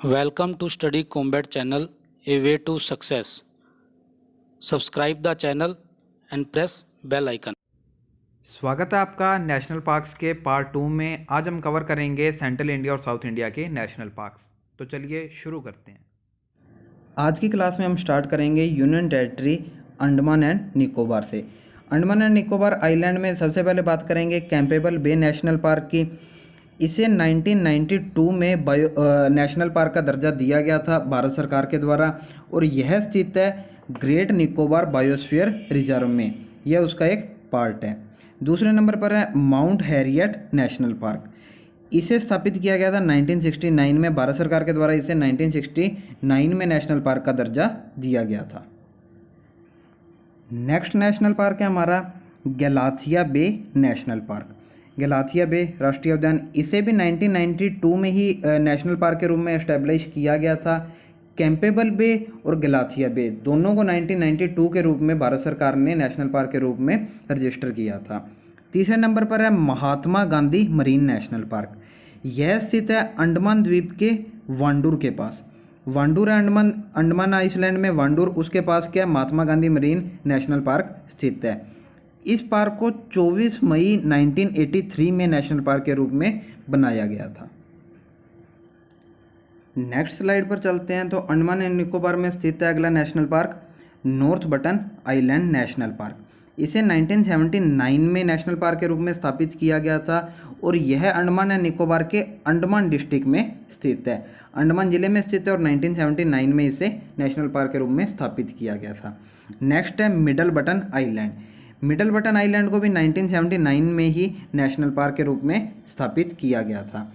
Welcome to Study Combat channel, a way to success. Subscribe the channel and press bell icon. स्वागत है आपका national parks के part 2 में। आज हम कवर करेंगे सेंट्रल इंडिया और साउथ इंडिया के नेशनल पार्क्स। तो चलिए शुरू करते हैं। आज की क्लास में हम स्टार्ट करेंगे union territory Andaman and Nicobar से। अंडमान एंड निकोबार आइलैंड में सबसे पहले बात करेंगे कैंपेबल बे नेशनल पार्क की। इसे 1992 में नेशनल पार्क का दर्जा दिया गया था भारत सरकार के द्वारा, और यह स्थित है ग्रेट निकोबार बायोस्फीयर रिजर्व में। यह उसका एक पार्ट है। दूसरे नंबर पर है माउंट हैरियट नेशनल पार्क। इसे स्थापित किया गया था 1969 में भारत सरकार के द्वारा। इसे 1969 में नेशनल पार्क का दर्जा दिया गया था। नेक्स्ट नेशनल पार्क है हमारा गैलाथिया बे नेशनल पार्क। गैलाथिया बे राष्ट्रीय उद्यान, इसे भी 1992 में ही नेशनल पार्क के रूप में एस्टेब्लिश किया गया था। कैंपेबल बे और गैलाथिया बे दोनों को 1992 के रूप में भारत सरकार ने नेशनल पार्क के रूप में रजिस्टर किया था। तीसरे नंबर पर है Mahatma Gandhi marine national park. यह स्थित है अंडमान द्वीप के वांडूर के पास। वांडूर है अंडमान आइसलैंड में वांडूर, उसके पास क्या Mahatma Gandhi marine national park स्थित है। इस पार्क को 24 मई 1983 में नेशनल पार्क के रूप में बनाया गया था। नेक्स्ट स्लाइड पर चलते हैं। तो अंडमान एंड निकोबार में स्थित है अगला national park north button island national park. इसे 1979 में नेशनल पार्क के रूप में स्थापित किया गया था, और यह अंडमान एंड निकोबार के अंडमान डिस्ट्रिक्ट में स्थित है। अंडमान जिले में स्थित है, और 1979 में इसे नेशनल पार्क के रूप में स्थापित किया गया था। नेक्स्ट है middle button island. Middle button island को भी 1979 में ही नेशनल पार्क के रूप में स्थापित किया गया था।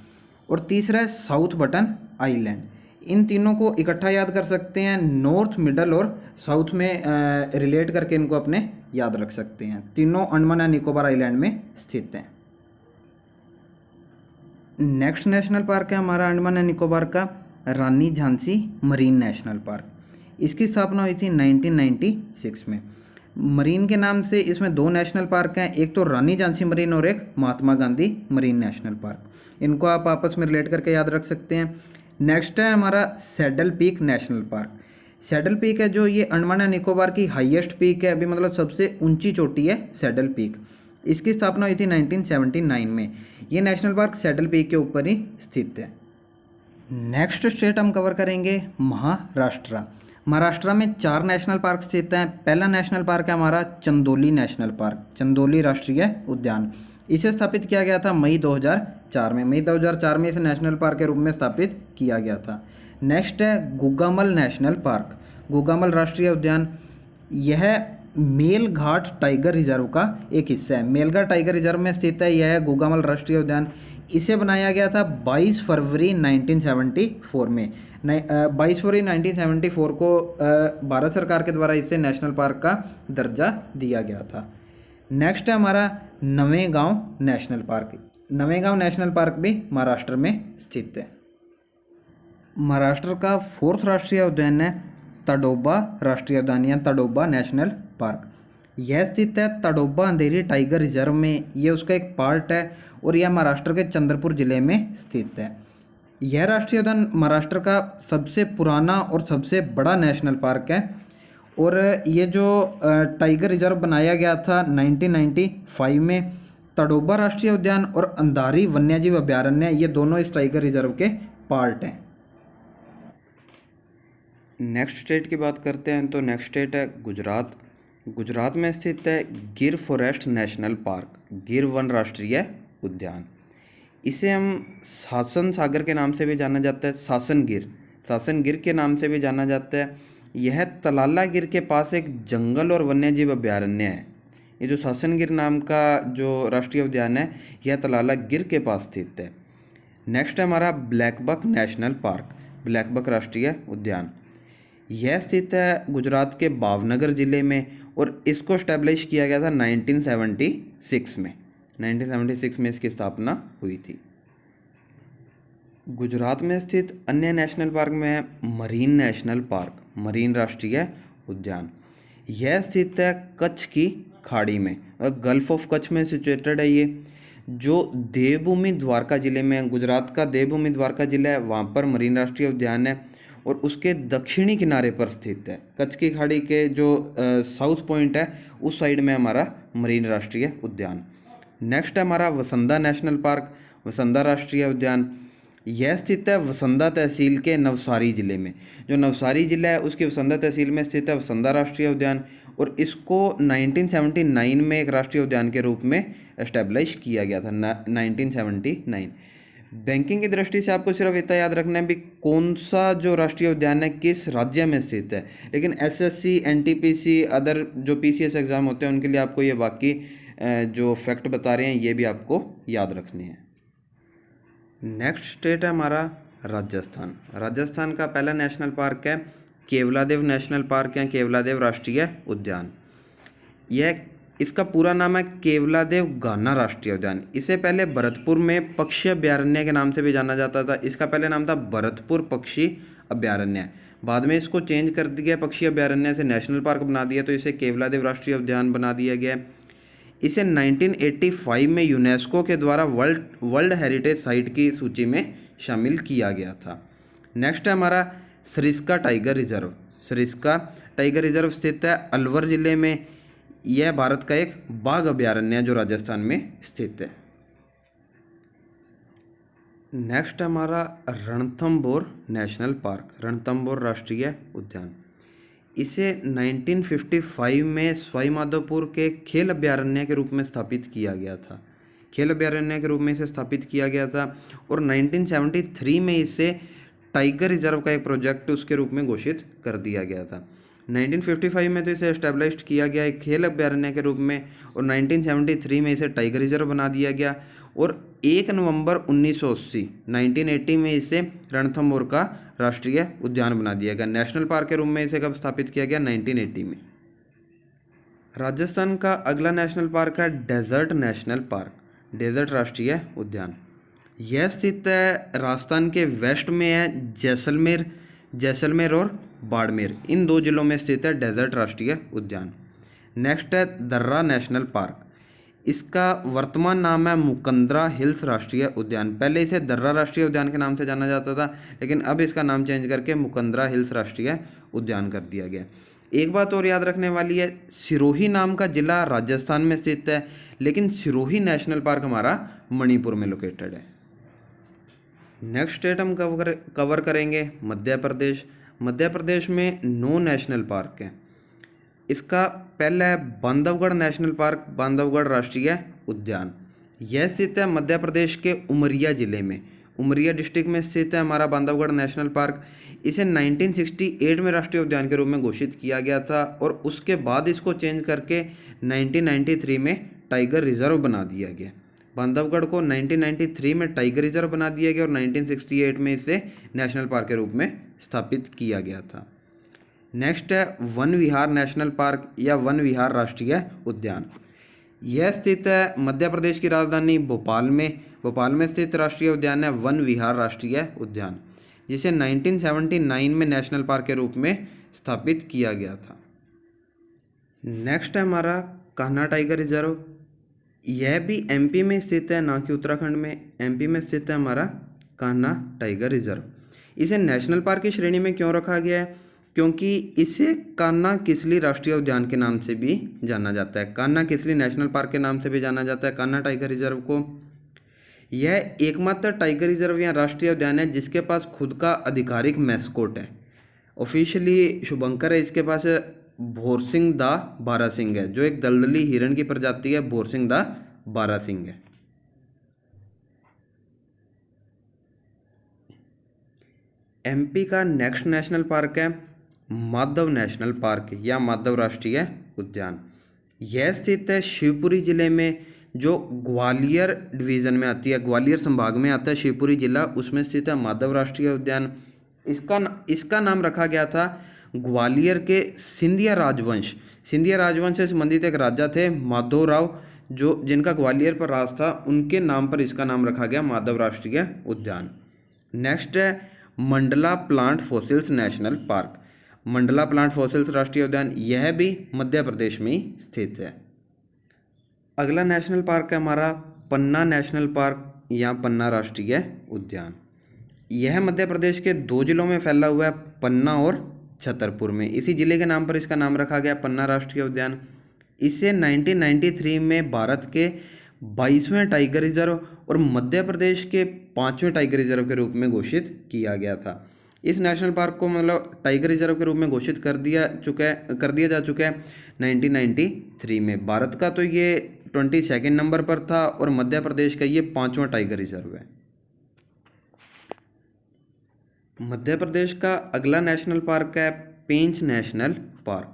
और तीसरा है साउथ बटन आइलैंड। इन तीनों को इकट्ठा याद कर सकते हैं, नॉर्थ, मिडल और साउथ में रिलेट करके इनको अपने याद रख सकते हैं। तीनों अंडमान एंड निकोबार आइलैंड में स्थित हैं। नेक्स्ट नेशनल पार्क है हमारा अंडमान एंड निकोबार का रानी झांसी मरीन नेशनल पार्क। इसकी स्थापना हुई थी 1996 में। मरीन के नाम से इसमें दो नेशनल पार्क हैं, एक तो रानी झांसी मरीन और एक Mahatma Gandhi marine national park. इनको आप आपस में रिलेट करके याद रख सकते हैं। नेक्स्ट है हमारा saddle peak national park. Saddle peak है जो ये अंडमान एंड निकोबार की हाईएस्ट पीक है, अभी मतलब सबसे ऊंची चोटी है सैडल पीक। इसकी स्थापना हुई थी 1979 में। ये नेशनल पार्क सैडल पीक के ऊपर ही स्थित है। नेक्स्ट स्टेट हम कवर करेंगे महाराष्ट्र। महाराष्ट्र में 4 नेशनल पार्क स्थित हैं। पहला नेशनल पार्क है हमारा चंदोली नेशनल पार्क, चंदोली राष्ट्रीय उद्यान। इसे स्थापित किया गया था मई 2004 में। मई 2004 में इसे नेशनल पार्क के रूप में स्थापित किया गया था। नेक्स्ट है गुगामल नेशनल पार्क, गुगामल राष्ट्रीय उद्यान। यह मेलघाट टाइगर रिजर्व का एक हिस्सा है। मेलघाट टाइगर रिजर्व में स्थित है यह गुगामल राष्ट्रीय उद्यान। इसे बनाया गया था 22 फरवरी 1974 में। 22 फरवरी 1974 को भारत सरकार के द्वारा इसे नेशनल पार्क का दर्जा दिया गया था। नेक्स्ट है हमारा Navegaon national park. Navegaon national park भी महाराष्ट्र में स्थित है। महाराष्ट्र का 4th राष्ट्रीय उद्यान है तडोबा राष्ट्रीय उद्यान या तडोबा नेशनल पार्क। यह स्थित है तडोबा अंधेरी टाइगर रिजर्व में। यह उसका एक पार्ट है, और यह महाराष्ट्र के चंद्रपुर जिले में स्थित है। यह राष्ट्रीय उद्यान महाराष्ट्र का सबसे पुराना और सबसे बड़ा नेशनल पार्क है, और ये जो टाइगर रिजर्व बनाया गया था 1995 में। तडोबा राष्ट्रीय उद्यान और अंधारी वन्यजीव अभयारण्य, ये दोनों इस टाइगर रिजर्व के पार्ट हैं। नेक्स्ट स्टेट की बात करते हैं। तो नेक्स्ट स्टेट है गुजरात। गुजरात में स्थित है गिर फॉरेस्ट नेशनल पार्क, गिर वन राष्ट्रीय उद्यान। इसे हम शासन सागर के नाम से भी जाना जाता है, शासन गिर के नाम से भी जाना जाता है। यह तलाला गिर के पास एक जंगल और वन्यजीव अभयारण्य है। ये जो शासन गिर नाम का जो राष्ट्रीय उद्यान है, यह तलाला गिर के पास स्थित है। नेक्स्ट है हमारा ब्लैकबक नेशनल पार्क, ब्लैकबक राष्ट्रीय उद्यान। यह स्थित है गुजरात के भावनगर जिले में, और इसको स्टैब्लिश किया गया था 1976 में। 1976 में इसकी स्थापना हुई थी। गुजरात में स्थित अन्य नेशनल पार्क में है मरीन नेशनल पार्क, मरीन राष्ट्रीय उद्यान। यह स्थित है कच्छ की खाड़ी में, गल्फ ऑफ कच्छ में सिचुएटेड है ये। जो देवभूमि द्वारका ज़िले में, गुजरात का देवभूमि द्वारका ज़िला है, वहाँ पर मरीन राष्ट्रीय उद्यान है और उसके दक्षिणी किनारे पर स्थित है। कच्छ की खाड़ी के जो साउथ पॉइंट है उस साइड में हमारा मरीन राष्ट्रीय उद्यान। नेक्स्ट है हमारा वसंदा नेशनल पार्क, वसंदा राष्ट्रीय उद्यान। यह स्थित है वसंदा तहसील के नवसारी ज़िले में। जो नवसारी ज़िला है उसकी वसंदा तहसील में स्थित है वसंदा राष्ट्रीय उद्यान और इसको 1979 में एक राष्ट्रीय उद्यान के रूप में एस्टेब्लिश किया गया था, 1979। बैंकिंग की दृष्टि से आपको सिर्फ इतना याद रखना है भी कौन सा जो राष्ट्रीय उद्यान है किस राज्य में स्थित है, लेकिन एसएससी, एनटीपीसी, अदर जो पीसीएस एग्ज़ाम होते हैं उनके लिए आपको ये बाकी जो फैक्ट बता रहे हैं ये भी आपको याद रखने हैं। नेक्स्ट स्टेट है हमारा राजस्थान। राजस्थान का पहला नेशनल पार्क है केवलादेव नेशनल पार्क या केवलादेव राष्ट्रीय उद्यान। यह इसका पूरा नाम है केवलादेव गाना राष्ट्रीय उद्यान। इसे पहले भरतपुर में पक्षी अभ्यारण्य के नाम से भी जाना जाता था। इसका पहले नाम था भरतपुर पक्षी अभ्यारण्य, बाद में इसको चेंज कर दिया, पक्षी अभ्यारण्य से नेशनल पार्क बना दिया, तो इसे केवलादेव राष्ट्रीय उद्यान बना दिया गया। इसे 1985 में यूनेस्को के द्वारा वर्ल्ड हेरिटेज साइट की सूची में शामिल किया गया था। नेक्स्ट है हमारा Sariska tiger reserve. Sariska tiger reserve स्थित है अलवर ज़िले में। यह भारत का एक बाघ अभ्यारण्य है जो राजस्थान में स्थित है। नेक्स्ट है हमारा रणथंभौर नेशनल पार्क, रणथंभौर राष्ट्रीय उद्यान। इसे 1955 में सवाई माधोपुर के खेल अभ्यारण्य के रूप में स्थापित किया गया था। खेल अभ्यारण्य के रूप में इसे स्थापित किया गया था और 1973 में इसे टाइगर रिजर्व का एक प्रोजेक्ट उसके रूप में घोषित कर दिया गया था। 1955 में तो इसे एस्टेब्लिश किया गया एक खेल अभ्यारण्य के रूप में और 1973 में इसे टाइगर रिजर्व बना दिया गया और 1 नवंबर 1980 में इसे रणथंभौर का राष्ट्रीय उद्यान बना दिया गया। नेशनल पार्क के रूप में इसे कब स्थापित किया गया? 1980 में। राजस्थान का अगला नेशनल पार्क है डेजर्ट नेशनल पार्क, डेजर्ट राष्ट्रीय उद्यान। यह स्थित है राजस्थान के वेस्ट में है, जैसलमेर और बाड़मेर, इन दो जिलों में स्थित है डेजर्ट राष्ट्रीय उद्यान। नेक्स्ट है दर्रा नेशनल पार्क। इसका वर्तमान नाम है मुकंदरा हिल्स राष्ट्रीय उद्यान। पहले इसे दर्रा राष्ट्रीय उद्यान के नाम से जाना जाता था, लेकिन अब इसका नाम चेंज करके मुकंदरा हिल्स राष्ट्रीय उद्यान कर दिया गया। एक बात और याद रखने वाली है, सिरोही नाम का जिला राजस्थान में स्थित है, लेकिन सिरोही नेशनल पार्क हमारा मणिपुर में लोकेटेड है। नेक्स्ट स्टेट हम कवर करेंगे मध्य प्रदेश। मध्य प्रदेश में 9 नेशनल पार्क हैं। इसका पहला है बांधवगढ़ नेशनल पार्क, बांधवगढ़ राष्ट्रीय उद्यान। यह स्थित है मध्य प्रदेश के उमरिया जिले में, उमरिया डिस्ट्रिक्ट में स्थित है हमारा बांधवगढ़ नेशनल पार्क। इसे 1968 में राष्ट्रीय उद्यान के रूप में घोषित किया गया था और उसके बाद इसको चेंज करके 1993 में टाइगर रिजर्व बना दिया गया। बांधवगढ़ को 1993 में टाइगर रिजर्व बना दिया गया और 1968 में इसे नेशनल पार्क के रूप में स्थापित किया गया था। नेक्स्ट है वन विहार नेशनल पार्क या वन विहार राष्ट्रीय उद्यान। यह स्थित है मध्य प्रदेश की राजधानी भोपाल में स्थित राष्ट्रीय उद्यान है वन विहार राष्ट्रीय उद्यान, जिसे 1979 में नेशनल पार्क के रूप में स्थापित किया गया था। नेक्स्ट है हमारा कान्हा टाइगर रिजर्व। यह भी एमपी में स्थित है, ना कि उत्तराखंड में, एमपी में स्थित है हमारा कान्हा टाइगर रिजर्व। इसे नेशनल पार्क की श्रेणी में क्यों रखा गया है? क्योंकि इसे कान्हा किसली राष्ट्रीय उद्यान के नाम से भी जाना जाता है, कान्हा किसली नेशनल पार्क के नाम से भी जाना जाता है कान्हा टाइगर रिजर्व को। यह एकमात्र टाइगर रिजर्व या राष्ट्रीय उद्यान है जिसके पास खुद का आधिकारिक मैस्कोट है। ऑफिशियली शुभंकर है इसके पास, भोरसिंह दा बारासिंह है, जो एक दलदली हिरण की प्रजाति है, भोरसिंह दा बारासिंह है। एमपी का नेक्स्ट नेशनल पार्क है माधव नेशनल पार्क या माधव राष्ट्रीय उद्यान। यह स्थित है शिवपुरी जिले में, जो ग्वालियर डिवीज़न में आती है, ग्वालियर संभाग में आता है शिवपुरी जिला, उसमें स्थित है माधव राष्ट्रीय उद्यान। इसका नाम रखा गया था ग्वालियर के सिंधिया राजवंश से संबंधित एक राजा थे माधवराव, जो जिनका ग्वालियर पर राज था, उनके नाम पर इसका नाम रखा गया माधव राष्ट्रीय उद्यान। नेक्स्ट है Mandla plant fossils national park, Mandla plant fossils राष्ट्रीय उद्यान। यह भी मध्य प्रदेश में ही स्थित है। अगला नेशनल पार्क है हमारा पन्ना नेशनल पार्क या पन्ना राष्ट्रीय उद्यान। यह मध्य प्रदेश के 2 जिलों में फैला हुआ है, पन्ना और छतरपुर में। इसी जिले के नाम पर इसका नाम रखा गया पन्ना राष्ट्रीय उद्यान। इसे 1993 में भारत के 22वें टाइगर रिजर्व और मध्य प्रदेश के 5वें टाइगर रिजर्व के रूप में घोषित किया गया था। इस नेशनल पार्क को मतलब टाइगर रिजर्व के रूप में घोषित कर दिया जा चुका है 1993 में। भारत का तो ये 22 नंबर पर था और मध्य प्रदेश का ये 5वां टाइगर रिजर्व है। मध्य प्रदेश का अगला नेशनल पार्क है पेंच नेशनल पार्क।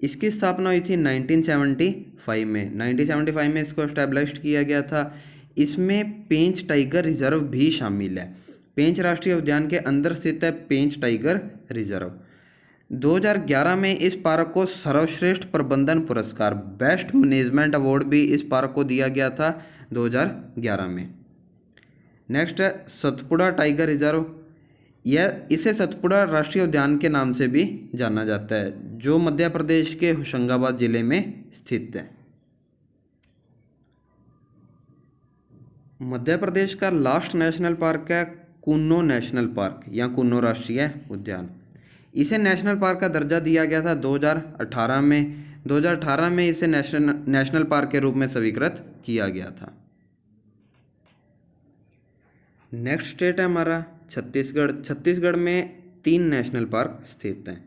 इसकी स्थापना हुई थी 1975 में। 1975 में इसको एस्टैब्लिश्ड किया गया था। इसमें पेंच टाइगर रिजर्व भी शामिल है। पेंच राष्ट्रीय उद्यान के अंदर स्थित है पेंच टाइगर रिजर्व। 2011 में इस पार्क को सर्वश्रेष्ठ प्रबंधन पुरस्कार बेस्ट मैनेजमेंट अवार्ड भी इस पार्क को दिया गया था 2011 में। नेक्स्ट है सतपुड़ा टाइगर रिजर्व। इसे सतपुड़ा राष्ट्रीय उद्यान के नाम से भी जाना जाता है, जो मध्य प्रदेश के होशंगाबाद जिले में स्थित है। मध्य प्रदेश का लास्ट नेशनल पार्क है कुन्नो नेशनल पार्क या कुन्नो राष्ट्रीय उद्यान। इसे नेशनल पार्क का दर्जा दिया गया था 2018 में। 2018 में इसे नेशनल पार्क के रूप में स्वीकृत किया गया था। नेक्स्ट स्टेट है हमारा छत्तीसगढ़। छत्तीसगढ़ में 3 नेशनल पार्क स्थित हैं।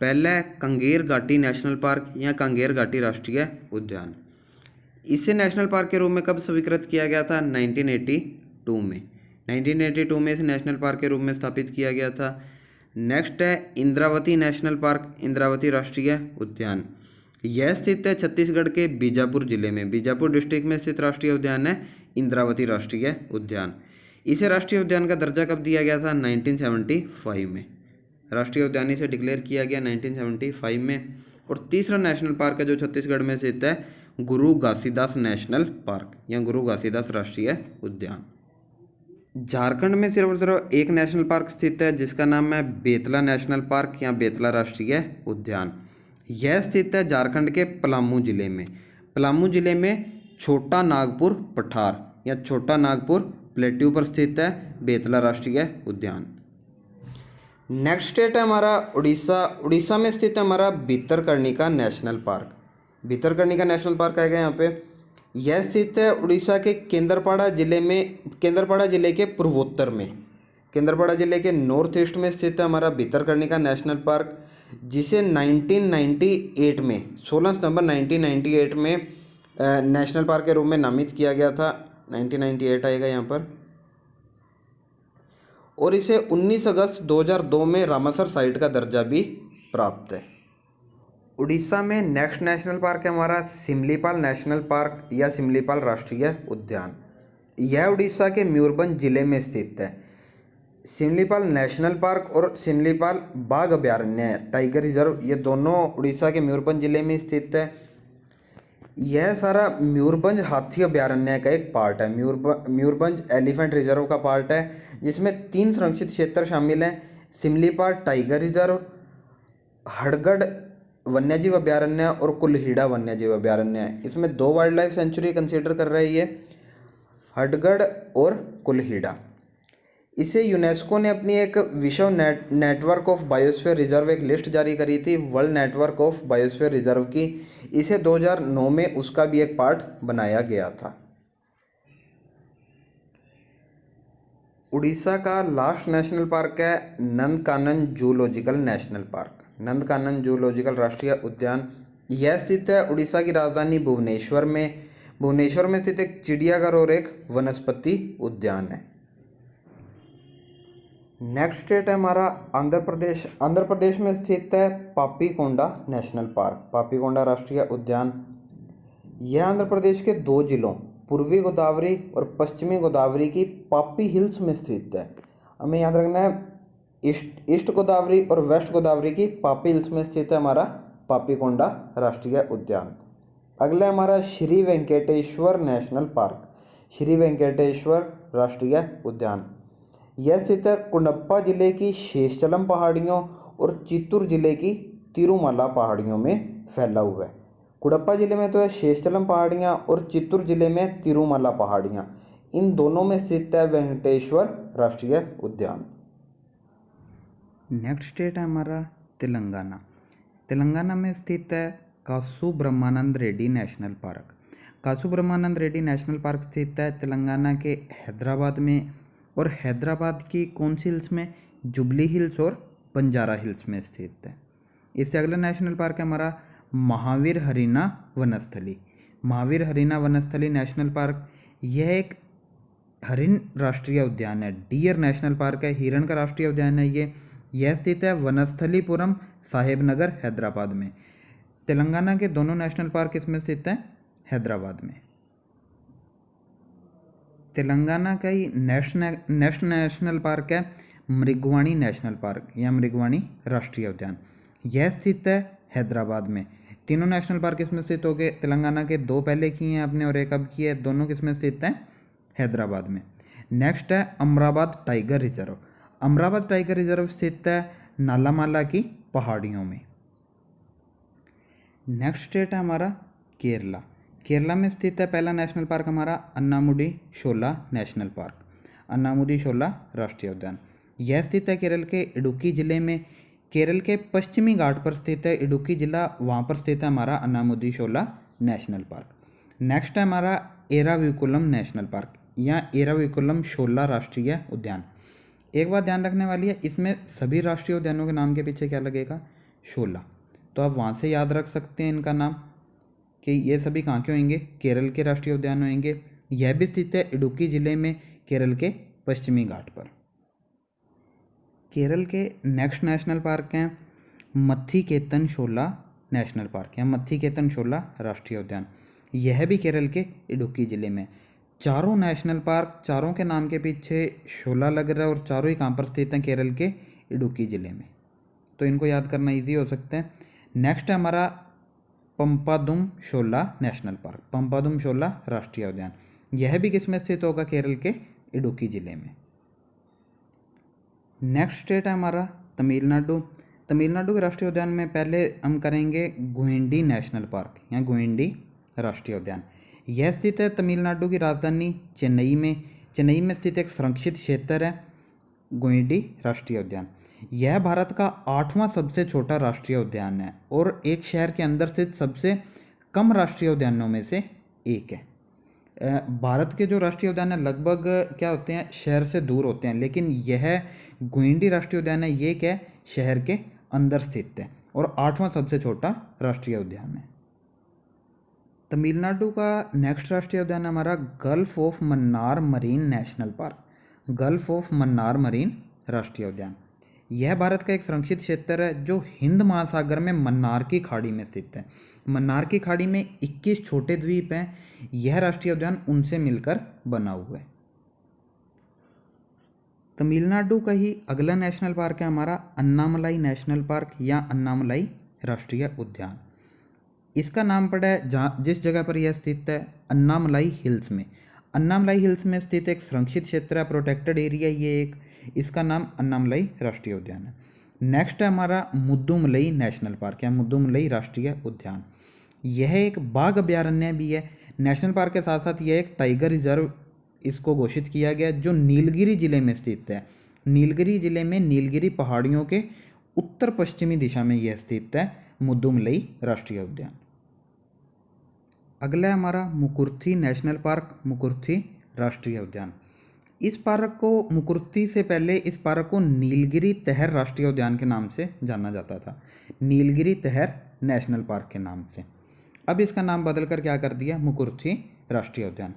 पहला है कांगेर घाटी नेशनल पार्क या कांगेर घाटी राष्ट्रीय उद्यान। इसे नेशनल पार्क के रूप में कब स्वीकृत किया गया था? 1982 में। 1982 में इसे नेशनल पार्क के रूप में स्थापित किया गया था। नेक्स्ट है इंद्रावती नेशनल पार्क, इंद्रावती राष्ट्रीय उद्यान। यह स्थित है छत्तीसगढ़ के बीजापुर जिले में। बीजापुर डिस्ट्रिक्ट में स्थित राष्ट्रीय उद्यान है इंद्रावती राष्ट्रीय उद्यान। इसे राष्ट्रीय उद्यान का दर्जा कब दिया गया था? 1975 में। राष्ट्रीय उद्यान इसे डिक्लेयर किया गया 1975 में। और तीसरा नेशनल पार्क है जो छत्तीसगढ़ में स्थित है गुरु घासीदास नेशनल पार्क या गुरु घासीदास राष्ट्रीय उद्यान। झारखंड में सिर्फ और सिर्फ एक नेशनल पार्क स्थित है जिसका नाम है बेतला नेशनल पार्क या बेतला राष्ट्रीय उद्यान। यह स्थित है झारखंड के पलामू जिले में। पलामू जिले में छोटा नागपुर पठार या छोटा नागपुर प्लेट्यू पर स्थित है बेतला राष्ट्रीय उद्यान। नेक्स्ट स्टेट है हमारा उड़ीसा। उड़ीसा में स्थित है हमारा Bhitarkanika national park. Bhitarkanika national park आएगा यहाँ पे। यह स्थित है उड़ीसा के केंद्रपाड़ा जिले में, केंद्रपाड़ा जिले के पूर्वोत्तर में। केंद्रपाड़ा जिले के नॉर्थ ईस्ट में स्थित है हमारा भितरकनिका नेशनल पार्क, जिसे 1998 में 16 सितंबर 1998 में नेशनल पार्क के रूप में नामित किया गया था। 1998 आएगा यहाँ पर। और इसे 19 अगस्त 2002 में रामसर साइट का दर्जा भी प्राप्त है। उड़ीसा में नेक्स्ट नेशनल पार्क है हमारा सिमलीपाल नेशनल पार्क या सिमलीपाल राष्ट्रीय उद्यान। यह उड़ीसा के मयूरभंज जिले में स्थित है। सिमलीपाल नेशनल पार्क और सिमलीपाल बाघ अभयारण्य टाइगर रिजर्व, ये दोनों उड़ीसा के मयूरभंज जिले में स्थित है। यह सारा मयूरभंज हाथी अभयारण्य का एक पार्ट है। मयूरभंज एलिफेंट रिजर्व का पार्ट है, जिसमें 3 संरक्षित क्षेत्र शामिल हैं। सिमलीपाल टाइगर रिजर्व, हड़गड़ वन्यजीव अभयारण्य और कुलहीड़ा वन्यजीव अभयारण्य। इसमें 2 वाइल्ड लाइफ सेंचुरी कंसीडर कर रही है, हड़गड़ और कुलहीड़ा। इसे यूनेस्को ने अपनी एक विश्व नेटवर्क ऑफ बायोस्फीयर रिजर्व एक लिस्ट जारी करी थी, world network of biosphere reserve की। इसे 2009 में उसका भी एक पार्ट बनाया गया था। उड़ीसा का लास्ट नेशनल पार्क है नंदकानन जूलॉजिकल नेशनल पार्क, नंदकानन जूलॉजिकल राष्ट्रीय उद्यान। यह स्थित है उड़ीसा की राजधानी भुवनेश्वर में। भुवनेश्वर में स्थित एक चिड़ियाघर और एक वनस्पति उद्यान है। नेक्स्ट स्टेट है हमारा आंध्र प्रदेश। आंध्र प्रदेश में स्थित है पापीकोंडा नेशनल पार्क, पापीकोंडा राष्ट्रीय उद्यान। यह आंध्र प्रदेश के 2 जिलों पूर्वी गोदावरी और पश्चिमी गोदावरी की पापी हिल्स में स्थित है। हमें याद रखना है ईस्ट गोदावरी और वेस्ट गोदावरी की पापी हिल्स में स्थित है हमारा पापीकोंडा राष्ट्रीय उद्यान। अगला हमारा श्री वेंकटेश्वर नेशनल पार्क, श्री वेंकटेश्वर राष्ट्रीय उद्यान। यह स्थित है कुंडप्पा जिले की शेषचलम पहाड़ियों और चित्तूर जिले की तिरुमला पहाड़ियों में फैला हुआ है। कुडप्पा जिले में तो है शेषचलम पहाड़ियाँ और चित्तूर जिले में तिरुमला पहाड़ियाँ। इन दोनों में स्थित है वेंकटेश्वर राष्ट्रीय उद्यान। नेक्स्ट स्टेट है हमारा तेलंगाना। तेलंगाना में स्थित है कासु ब्रह्मानंद रेड्डी नेशनल पार्क। कासु ब्रह्मानंद रेड्डी नेशनल पार्क स्थित है तेलंगाना के हैदराबाद में, और हैदराबाद की कौन सी हिल्स में? जुबली हिल्स और बंजारा हिल्स में स्थित है। इससे अगला नेशनल पार्क है हमारा महावीर हरीना वनस्थली। महावीर हरीना वनस्थली नेशनल पार्क, यह एक हरिण राष्ट्रीय उद्यान है, डियर नेशनल पार्क है, हिरण का राष्ट्रीय उद्यान है यह स्थित है वनस्थलीपुरम साहेब नगर हैदराबाद में। तेलंगाना के दोनों नेशनल पार्क इसमें स्थित हैं हैदराबाद में। तेलंगाना का ही नेक्स्ट नेशनल पार्क है मृगवाणी नेशनल पार्क या मृगवाणी राष्ट्रीय उद्यान। यह स्थित है हैदराबाद में। तीनों नेशनल पार्क इसमें स्थित हो गए। तेलंगाना के दो पहले किए हैं आपने और एक अब किए, दोनों किसमें स्थित हैं? हैदराबाद में। नेक्स्ट है Amrabad tiger reserve. Amrabad tiger reserve स्थित है नालामाला की पहाड़ियों में। नेक्स्ट स्टेट है हमारा केरला। केरला में स्थित है पहला नेशनल पार्क हमारा अन्नामुडी शोला नेशनल पार्क, अन्नामुडी शोला राष्ट्रीय उद्यान। यह स्थित है केरल के इडुक्की जिले में। केरल के पश्चिमी घाट पर स्थित है इडुक्की जिला, वहाँ पर स्थित है हमारा अन्नामुदी शोला नेशनल पार्क। नेक्स्ट है हमारा एराविकुलम नेशनल पार्क या एराविकुलम शोला राष्ट्रीय उद्यान। एक बात ध्यान रखने वाली है, इसमें सभी राष्ट्रीय उद्यानों के नाम के पीछे क्या लगेगा? शोला। तो आप वहाँ से याद रख सकते हैं इनका नाम कि ये सभी कहाँ के होंगे? केरल के राष्ट्रीय उद्यान होंगे। यह भी स्थित है इडुक्की जिले में, केरल के पश्चिमी घाट पर। केरल के नेक्स्ट नेशनल पार्क हैं मत्थीकेतन शोला नेशनल पार्क या मत्थीकेतन शोला राष्ट्रीय उद्यान। यह भी केरल के इडुक्की जिले में। चारों नेशनल पार्क, चारों के नाम के पीछे शोला लग रहा है और चारों ही कहाँ पर स्थित हैं? केरल के इडुक्की जिले में। तो इनको याद करना इजी हो सकता है। नेक्स्ट है हमारा पंपादुम शोला नेशनल पार्क, पंपादुम शोला राष्ट्रीय उद्यान। यह भी किस में स्थित होगा? केरल के इडुक्की जिले में। नेक्स्ट स्टेट है हमारा तमिलनाडु। तमिलनाडु के राष्ट्रीय उद्यान में पहले हम करेंगे गुइंडी नेशनल पार्क या गुइंडी राष्ट्रीय उद्यान। यह स्थित है तमिलनाडु की राजधानी चेन्नई में। चेन्नई में स्थित एक संरक्षित क्षेत्र है गुइंडी राष्ट्रीय उद्यान। यह भारत का 8वां सबसे छोटा राष्ट्रीय उद्यान है और एक शहर के अंदर स्थित सबसे कम राष्ट्रीय उद्यानों में से एक है। भारत के जो राष्ट्रीय उद्यान है लगभग क्या होते हैं? शहर से दूर होते हैं, लेकिन यह गुइंडी राष्ट्रीय उद्यान है ये क्या है? शहर के अंदर स्थित है और 8वां सबसे छोटा राष्ट्रीय उद्यान है। तमिलनाडु का नेक्स्ट राष्ट्रीय उद्यान हमारा gulf of Mannar marine national park, gulf of Mannar marine राष्ट्रीय उद्यान। यह भारत का एक संरक्षित क्षेत्र है जो हिंद महासागर में मन्नार की खाड़ी में स्थित है। मन्नार की खाड़ी में 21 छोटे द्वीप हैं। यह राष्ट्रीय उद्यान उनसे मिलकर बना हुआ है। तमिलनाडु का ही अगला नेशनल पार्क है हमारा अन्नामलाई नेशनल पार्क या अन्नामलाई राष्ट्रीय उद्यान। इसका नाम पड़ा है जिस जगह पर यह स्थित है अन्नामलाई हिल्स में। अन्नामलाई हिल्स में स्थित एक संरक्षित क्षेत्र है, प्रोटेक्टेड एरिया ये एक, इसका नाम अन्नामलाई राष्ट्रीय उद्यान है। नेक्स्ट है हमारा मुद्दुमलई नेशनल पार्क या मुद्दुमलई राष्ट्रीय उद्यान। यह एक बाघ अभयारण्य भी है। नेशनल पार्क के साथ साथ यह एक टाइगर रिजर्व इसको घोषित किया गया जो नीलगिरी जिले में स्थित है। नीलगिरी जिले में नीलगिरी पहाड़ियों के उत्तर पश्चिमी दिशा में यह स्थित है मुद्दुमलई राष्ट्रीय उद्यान। अगला है हमारा मुकुर्थी नेशनल पार्क, मुकुर्थी राष्ट्रीय उद्यान। इस पार्क को मुकुर्थी से पहले इस पार्क को नीलगिरी तहर राष्ट्रीय उद्यान के नाम से जाना जाता था, नीलगिरी तहर नेशनल पार्क के नाम से। अब इसका नाम बदलकर क्या कर दिया? मुकुर्थी राष्ट्रीय उद्यान।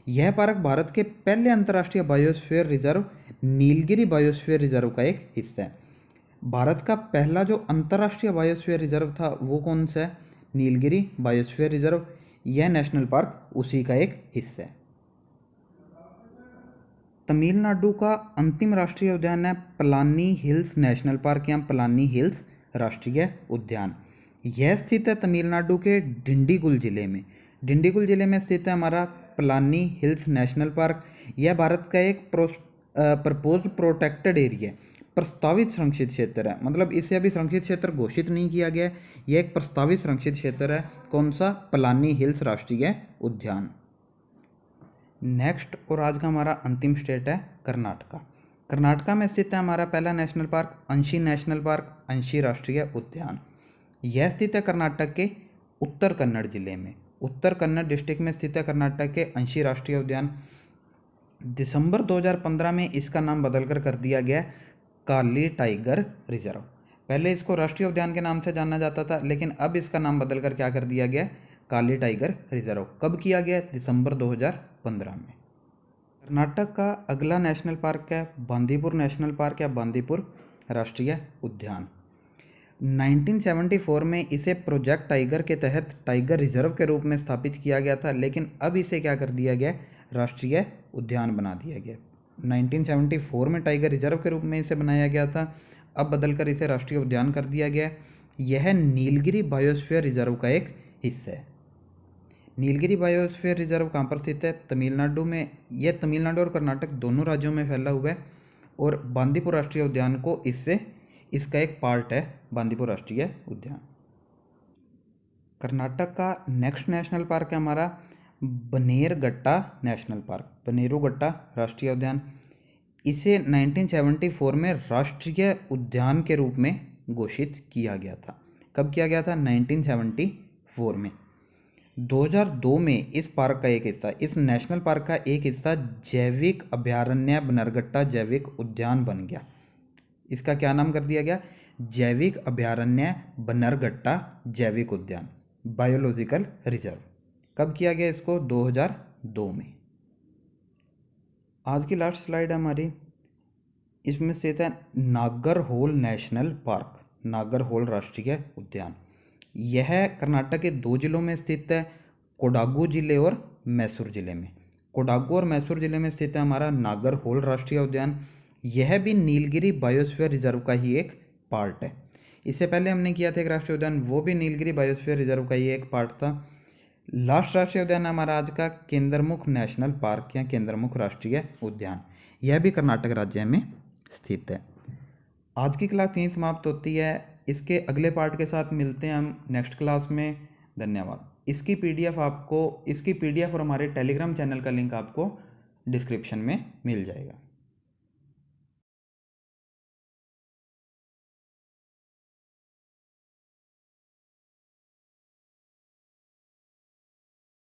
यह पार्क भारत के पहले अंतर्राष्ट्रीय biosphere reserve Nilgiri biosphere reserve का एक हिस्सा है। भारत का पहला जो अंतर्राष्ट्रीय बायोस्फीयर रिजर्व था वो कौन सा है? Nilgiri biosphere reserve. यह नेशनल पार्क उसी का एक हिस्सा है। तमिलनाडु का अंतिम राष्ट्रीय उद्यान है पलानी हिल्स नेशनल पार्क या पलानी हिल्स राष्ट्रीय उद्यान। यह स्थित है तमिलनाडु के डिंडीगुल जिले में। डिंडीगुल जिले में स्थित है हमारा पलानी हिल्स नेशनल पार्क। यह भारत का एक प्रपोज्ड प्रोटेक्टेड एरिया है। प्रस्तावित संरक्षित क्षेत्र है, मतलब इसे अभी संरक्षित क्षेत्र घोषित नहीं किया गया है, यह एक प्रस्तावित संरक्षित क्षेत्र है। कौन सा? पलानी हिल्स राष्ट्रीय उद्यान। नेक्स्ट और आज का हमारा अंतिम स्टेट है कर्नाटका। कर्नाटका में स्थित है हमारा पहला नेशनल पार्क अंशी नेशनल पार्क, अंशी राष्ट्रीय उद्यान। यह स्थित है कर्नाटक के उत्तर कन्नड़ जिले में, उत्तर कन्नड़ डिस्ट्रिक्ट में स्थित है कर्नाटक के अंशी राष्ट्रीय उद्यान। दिसंबर 2015 में इसका नाम बदलकर कर दिया गया काली टाइगर रिजर्व। पहले इसको राष्ट्रीय उद्यान के नाम से जाना जाता था, लेकिन अब इसका नाम बदलकर क्या कर दिया गया? काली टाइगर रिजर्व। कब किया गया? दिसंबर 2015 में। कर्नाटक का अगला नेशनल पार्क है बांदीपुर नेशनल पार्क या बांदीपुर राष्ट्रीय उद्यान। 1974 में इसे प्रोजेक्ट टाइगर के तहत टाइगर रिजर्व के रूप में स्थापित किया गया था, लेकिन अब इसे क्या कर दिया गया? राष्ट्रीय उद्यान बना दिया गया। 1974 में टाइगर रिजर्व के रूप में इसे बनाया गया था, अब बदलकर इसे राष्ट्रीय उद्यान कर दिया गया। यह नीलगिरी बायोस्फीयर रिजर्व का एक हिस्सा है। नीलगिरी बायोस्फीयर रिजर्व कहाँ पर स्थित है? तमिलनाडु में। यह तमिलनाडु और कर्नाटक दोनों राज्यों में फैला हुआ है, और बांदीपुर राष्ट्रीय उद्यान को इसका एक पार्ट है बांदीपुर राष्ट्रीय उद्यान। कर्नाटक का नेक्स्ट नेशनल पार्क है हमारा बनेरघट्टा नेशनल पार्क, बनेरुघट्टा राष्ट्रीय उद्यान। इसे 1974 में राष्ट्रीय उद्यान के रूप में घोषित किया गया था। कब किया गया था? 1974 में। 2002 में इस पार्क का एक हिस्सा, इस नेशनल पार्क का एक हिस्सा जैविक अभयारण्य बनेरघट्टा जैविक उद्यान बन गया। इसका क्या नाम कर दिया गया? जैविक अभयारण्य बनेरघट्टा जैविक उद्यान, बायोलॉजिकल रिजर्व। कब किया गया इसको? 2002 में। आज की लास्ट स्लाइड है हमारी, इसमें स्थित है नागरहोल नेशनल पार्क, नागरहोल राष्ट्रीय उद्यान। यह कर्नाटक के 2 जिलों में स्थित है, कोडागू जिले और मैसूर जिले में। कोडागू और मैसूर जिले में स्थित है हमारा नागरहोल राष्ट्रीय उद्यान। यह भी नीलगिरी बायोस्फीयर रिजर्व का ही एक पार्ट है। इससे पहले हमने किया था एक राष्ट्रीय उद्यान, वो भी नीलगिरी बायोस्फीयर रिजर्व का ही एक पार्ट था। लास्ट राष्ट्रीय उद्यान है हमारा आज का केंद्रमुख नेशनल पार्क या केंद्रमुख राष्ट्रीय उद्यान। यह भी कर्नाटक राज्य में स्थित है। आज की क्लास यहीं समाप्त होती है। इसके अगले पार्ट के साथ मिलते हैं हम नेक्स्ट क्लास में। धन्यवाद। इसकी पीडीएफ और हमारे टेलीग्राम चैनल का लिंक आपको डिस्क्रिप्शन में मिल जाएगा।